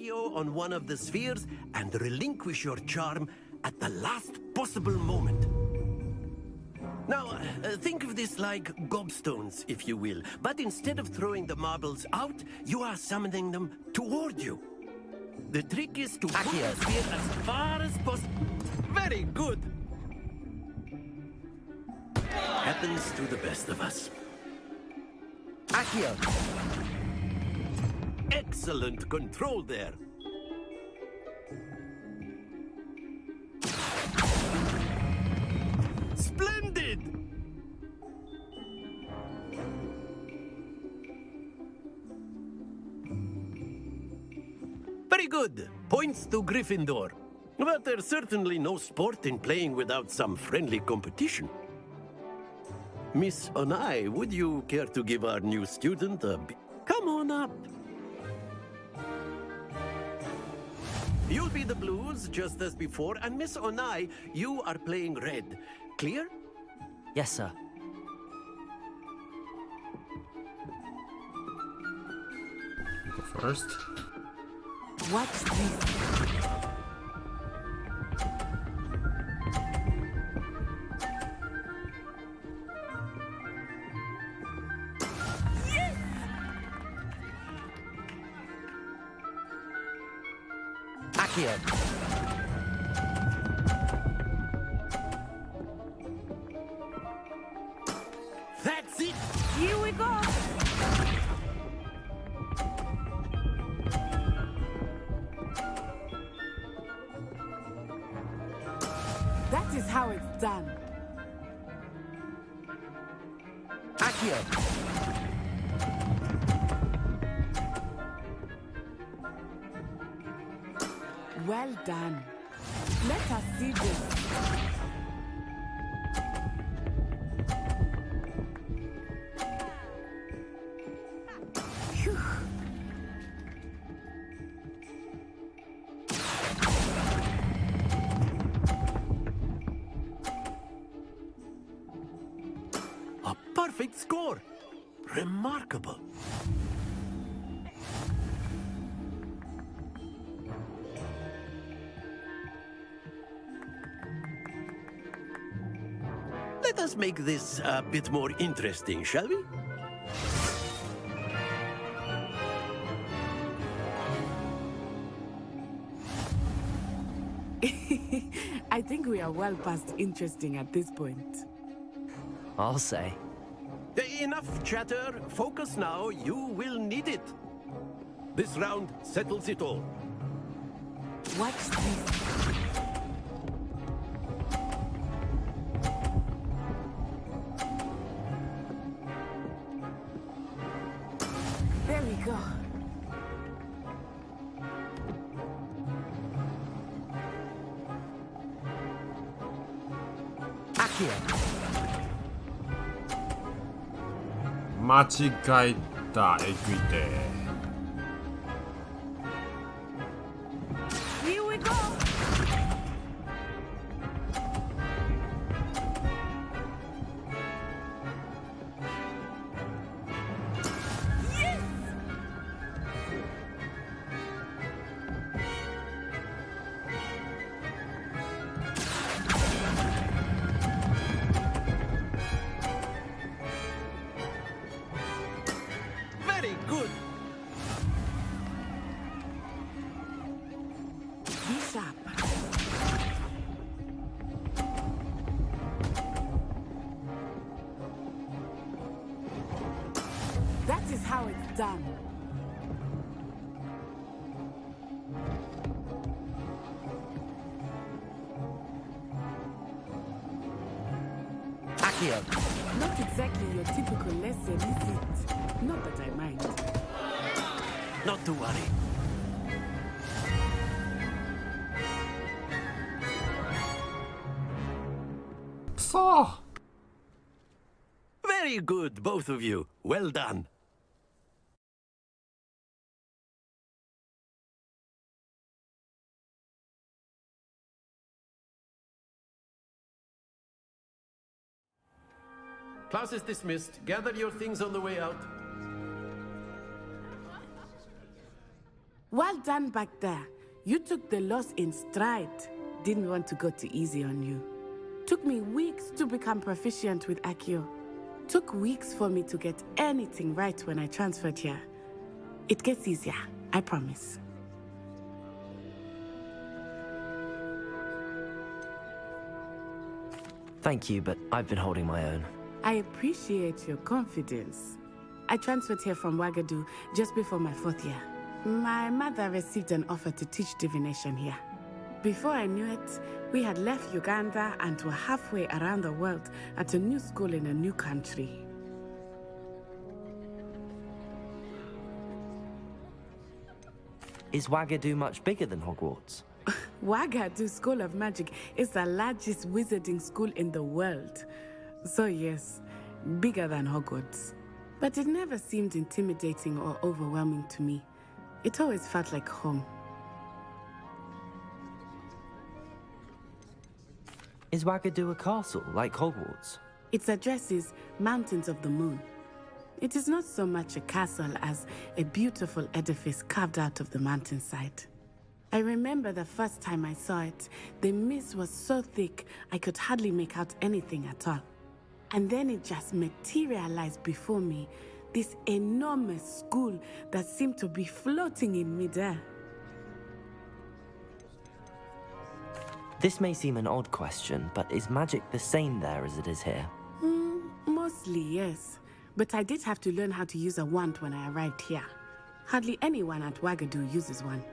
Accio on one of the spheres and relinquish your charm at the last possible moment. Now, think of this like gobstones, if you will. But instead of throwing the marbles out, you are summoning them toward you. The trick is to pull the sphere as far as possible. Very good! Happens to the best of us. Accio. Excellent control there. Splendid! Very good. Points to Gryffindor. But there's certainly no sport in playing without some friendly competition. Miss Onai, would you care to give our new student a Come on up. You'll be the blues, just as before, and Miss Onai, you are playing red. Clear? Yes, sir. Go first. What's this? Accio. That's it! Here we go! That is how it's done. Accio. Well done. Let us see this. Phew. A perfect score! Remarkable. Let us make this a bit more interesting, shall we? I think we are well past interesting at this point. I'll say. Enough chatter. Focus now. You will need it. This round settles it all. Watch this. There we go. Accio. 間違えたエクイテ Here we go. Yes! Very good. Be sharp. That is how it's done. Accio. Not exactly your typical lesson, is it? Not that I mind. Not to worry. So, Very good, both of you. Well done. Class is dismissed. Gather your things on the way out. Well done back there. You took the loss in stride. Didn't want to go too easy on you. Took me weeks to become proficient with Accio. Took weeks for me to get anything right when I transferred here. It gets easier, I promise. Thank you, but I've been holding my own. I appreciate your confidence. I transferred here from Ouagadougou just before my 4th year. My mother received an offer to teach divination here. Before I knew it, we had left Uganda and were halfway around the world at a new school in a new country. Is Ouagadougou much bigger than Hogwarts? Ouagadougou School of Magic is the largest wizarding school in the world. So yes, bigger than Hogwarts. But it never seemed intimidating or overwhelming to me. It always felt like home. Is Ouagadougou a castle, like Hogwarts? Its address is Mountains of the Moon. It is not so much a castle as a beautiful edifice carved out of the mountainside. I remember the first time I saw it, the mist was so thick I could hardly make out anything at all. And then it just materialized before me, this enormous school that seemed to be floating in midair. This may seem an odd question, but is magic the same there as it is here? Mostly, yes. But I did have to learn how to use a wand when I arrived here. Hardly anyone at Ouagadougou uses one.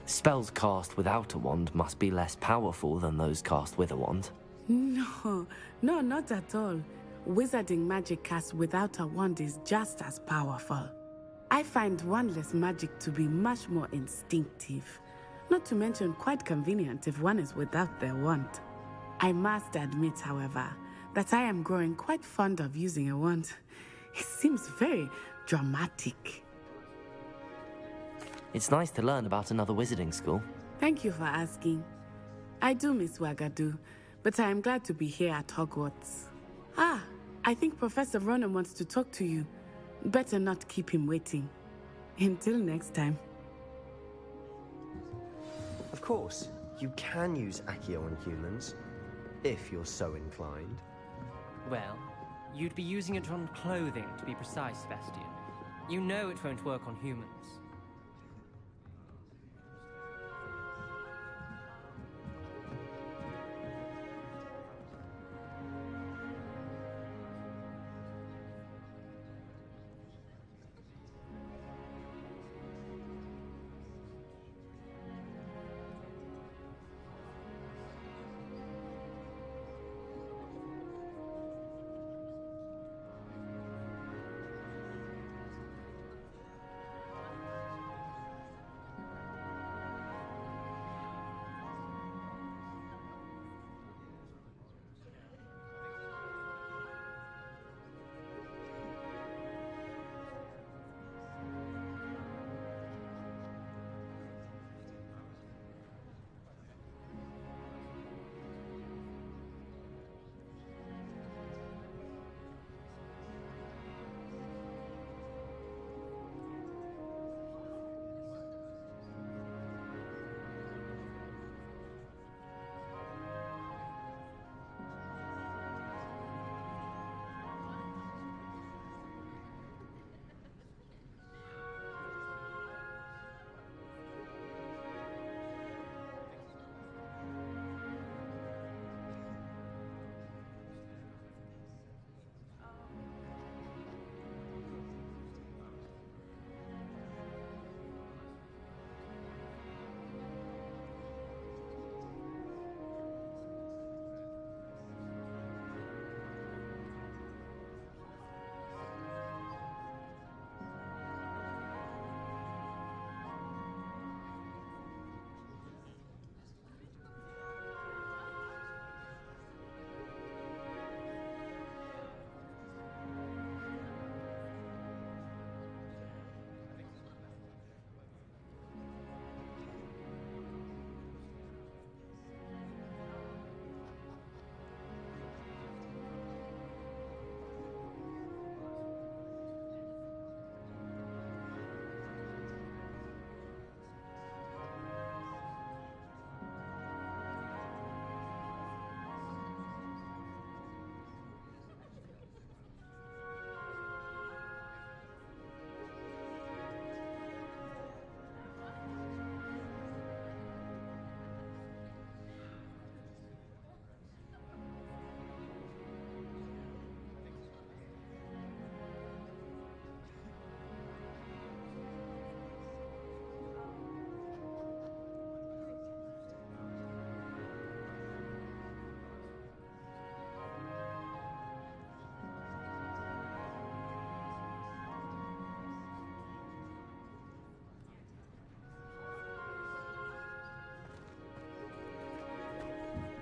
Spells cast without a wand must be less powerful than those cast with a wand. No, not at all. Wizarding magic cast without a wand is just as powerful. I find wandless magic to be much more instinctive. Not to mention quite convenient if one is without their wand. I must admit, however, that I am growing quite fond of using a wand. It seems very dramatic. It's nice to learn about another wizarding school. Thank you for asking. I do miss Ouagadougou, but I am glad to be here at Hogwarts. Ah, I think Professor Ronan wants to talk to you. Better not keep him waiting. Until next time. Of course, you can use Accio on humans, if you're so inclined. Well, you'd be using it on clothing, to be precise, Sebastian. You know it won't work on humans.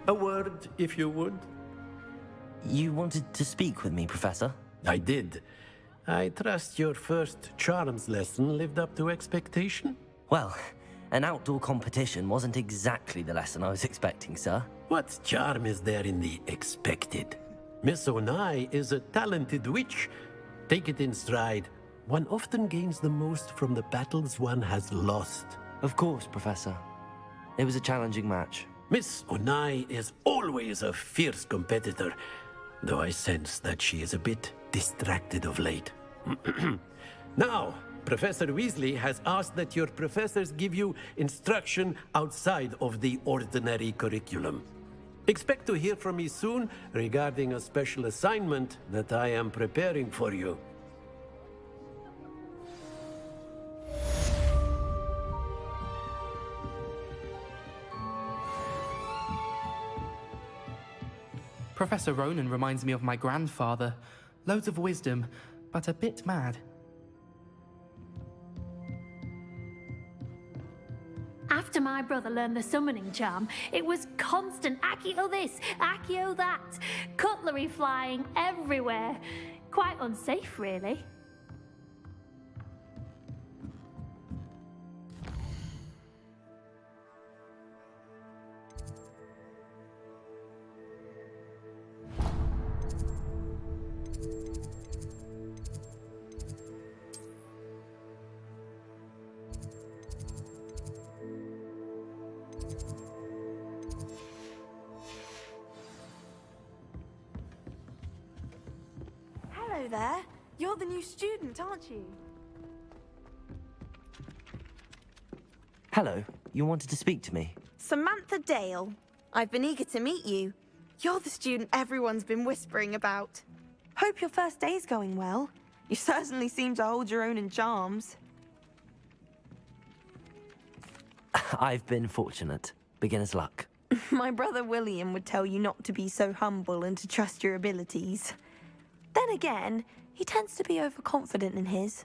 A word, if you would. You wanted to speak with me, Professor? I did. I trust your first charms lesson lived up to expectation? Well, an outdoor competition wasn't exactly the lesson I was expecting, sir. What charm is there in the expected? Miss Onai is a talented witch. Take it in stride. One often gains the most from the battles one has lost. Of course, Professor. It was a challenging match. Miss Onai is always a fierce competitor, though I sense that she is a bit distracted of late. Now, Professor Weasley has asked that your professors give you instruction outside of the ordinary curriculum. Expect to hear from me soon regarding a special assignment that I am preparing for you. Professor Ronan reminds me of my grandfather. Loads of wisdom, but a bit mad. After my brother learned the summoning charm, it was constant Accio this, Accio that. Cutlery flying everywhere. Quite unsafe, really. Hello there. You're the new student, aren't you? Hello, you wanted to speak to me? Samantha Dale. I've been eager to meet you. You're the student everyone's been whispering about. Hope your first day's going well. You certainly seem to hold your own in charms. I've been fortunate. Beginner's luck. My brother William would tell you not to be so humble and to trust your abilities. Then again, he tends to be overconfident in his.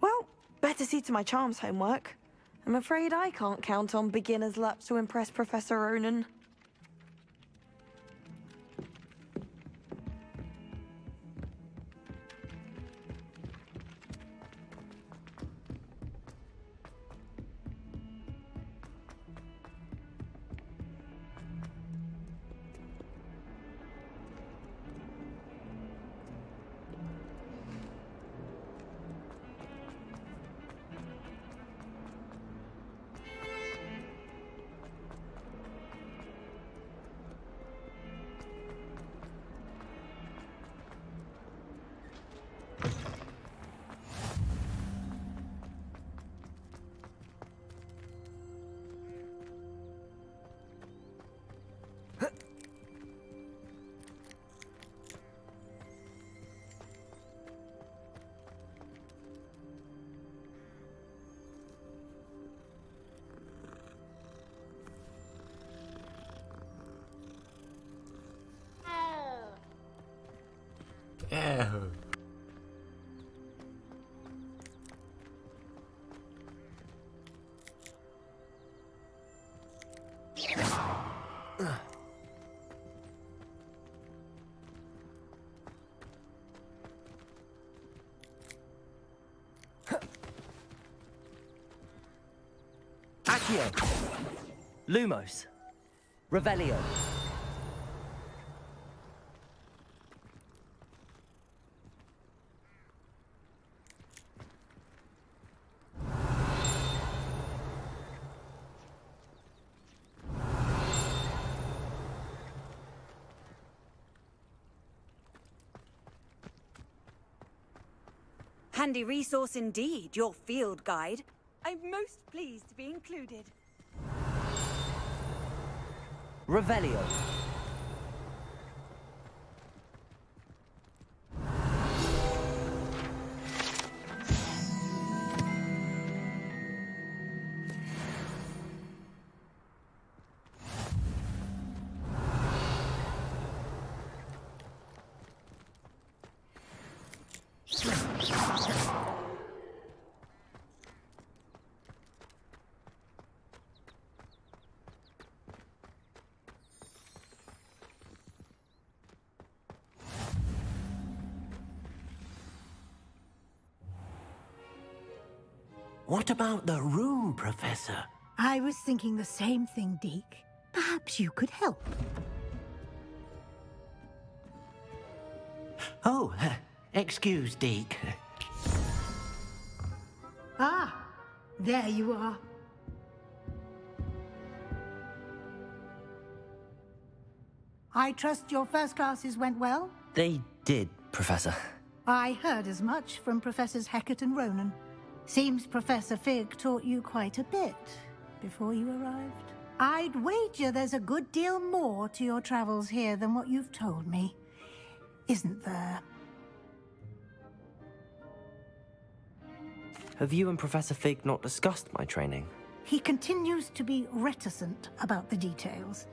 Well, better see to my charms homework. I'm afraid I can't count on beginner's luck to impress Professor Ronan. Ew. Accio! Lumos! Revelio! Handy resource indeed, your field guide. I'm most pleased to be included. Revelio! What about the room, Professor? I was thinking the same thing, Deke. Perhaps you could help. Oh, excuse, Deke. Ah, there you are. I trust your first classes went well? They did, Professor. I heard as much from Professors Hecat and Ronan. Seems Professor Fig taught you quite a bit before you arrived. I'd wager there's a good deal more to your travels here than what you've told me. Isn't there? Have you and Professor Fig not discussed my training? He continues to be reticent about the details,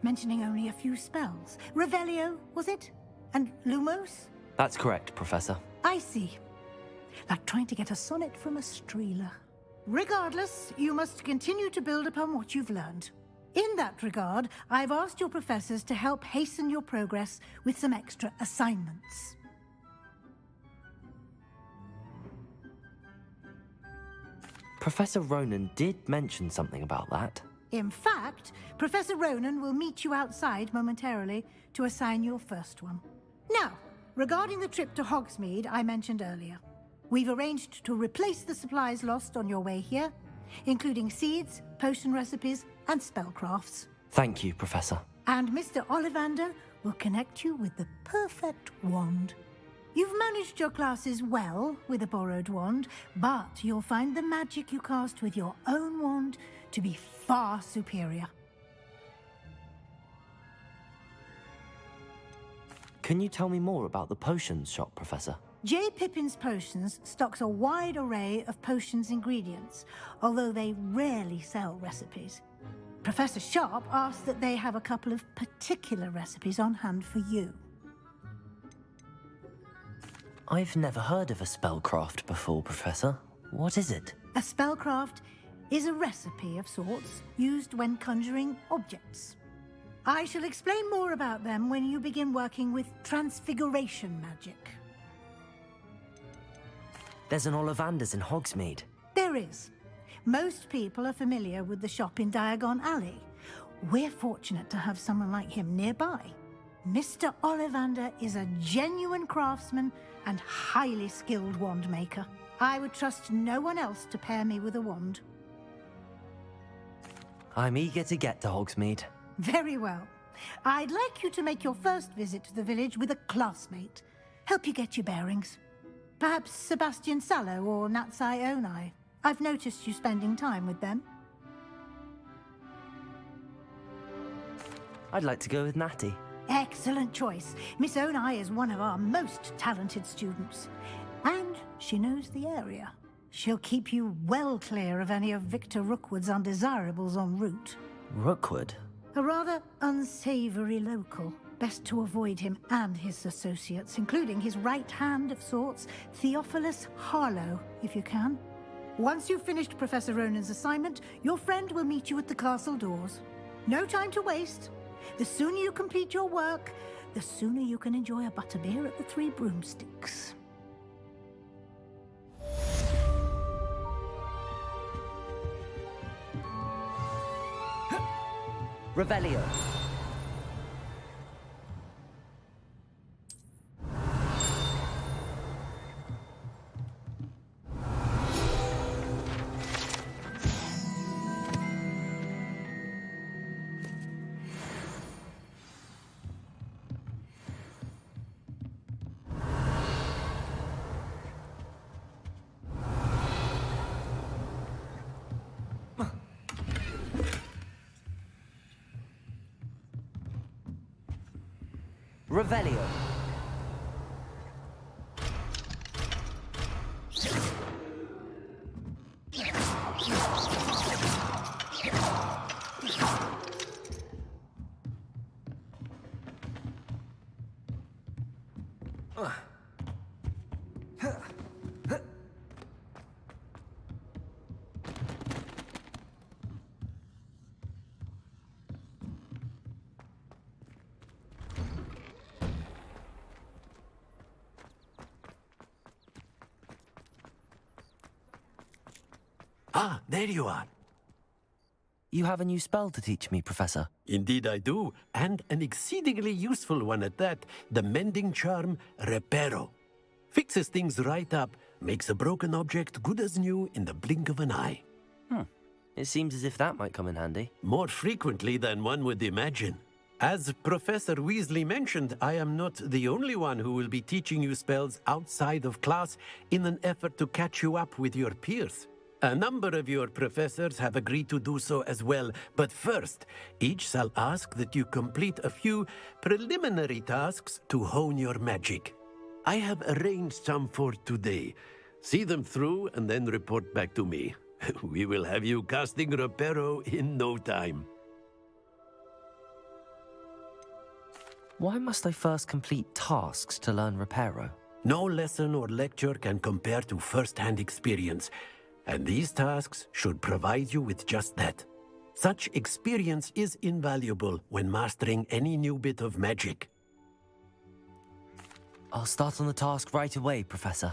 mentioning only a few spells. Revelio, was it? And Lumos? That's correct, Professor. I see. Like trying to get a sonnet from a streeler. Regardless, you must continue to build upon what you've learned. In that regard, I've asked your professors to help hasten your progress with some extra assignments. Professor Ronan did mention something about that. In fact, Professor Ronan will meet you outside momentarily to assign your first one. Now, regarding the trip to Hogsmeade I mentioned earlier, we've arranged to replace the supplies lost on your way here, including seeds, potion recipes, and spellcrafts. Thank you, Professor. And Mr. Ollivander will connect you with the perfect wand. You've managed your classes well with a borrowed wand, but you'll find the magic you cast with your own wand to be far superior. Can you tell me more about the potions shop, Professor? J. Pippin's Potions stocks a wide array of potions ingredients, although they rarely sell recipes. Professor Sharp asked that they have a couple of particular recipes on hand for you. I've never heard of a spellcraft before, Professor. What is it? A spellcraft is a recipe of sorts used when conjuring objects. I shall explain more about them when you begin working with transfiguration magic. There's an Ollivander's in Hogsmeade. There is. Most people are familiar with the shop in Diagon Alley. We're fortunate to have someone like him nearby. Mr. Ollivander is a genuine craftsman and highly skilled wand maker. I would trust no one else to pair me with a wand. I'm eager to get to Hogsmeade. Very well. I'd like you to make your first visit to the village with a classmate. Help you get your bearings. Perhaps Sebastian Sallow or Natsai Onai. I've noticed you spending time with them. I'd like to go with Natty. Excellent choice. Miss Onai is one of our most talented students. And she knows the area. She'll keep you well clear of any of Victor Rookwood's undesirables en route. Rookwood? A rather unsavory local. Best to avoid him and his associates, including his right hand of sorts, Theophilus Harlow, if you can. Once you've finished Professor Ronan's assignment, your friend will meet you at the castle doors. No time to waste. The sooner you complete your work, the sooner you can enjoy a butterbeer at the Three Broomsticks. Revelio. Revelio. Ah, there you are. You have a new spell to teach me, Professor. Indeed I do, and an exceedingly useful one at that, the mending charm Reparo. Fixes things right up, makes a broken object good as new in the blink of an eye. It seems as if that might come in handy. More frequently than one would imagine. As Professor Weasley mentioned, I am not the only one who will be teaching you spells outside of class in an effort to catch you up with your peers. A number of your professors have agreed to do so as well, but first, each shall ask that you complete a few preliminary tasks to hone your magic. I have arranged some for today. See them through and then report back to me. We will have you casting Reparo in no time. Why must I first complete tasks to learn Reparo? No lesson or lecture can compare to first-hand experience, and these tasks should provide you with just that. Such experience is invaluable when mastering any new bit of magic. I'll start on the task right away, Professor.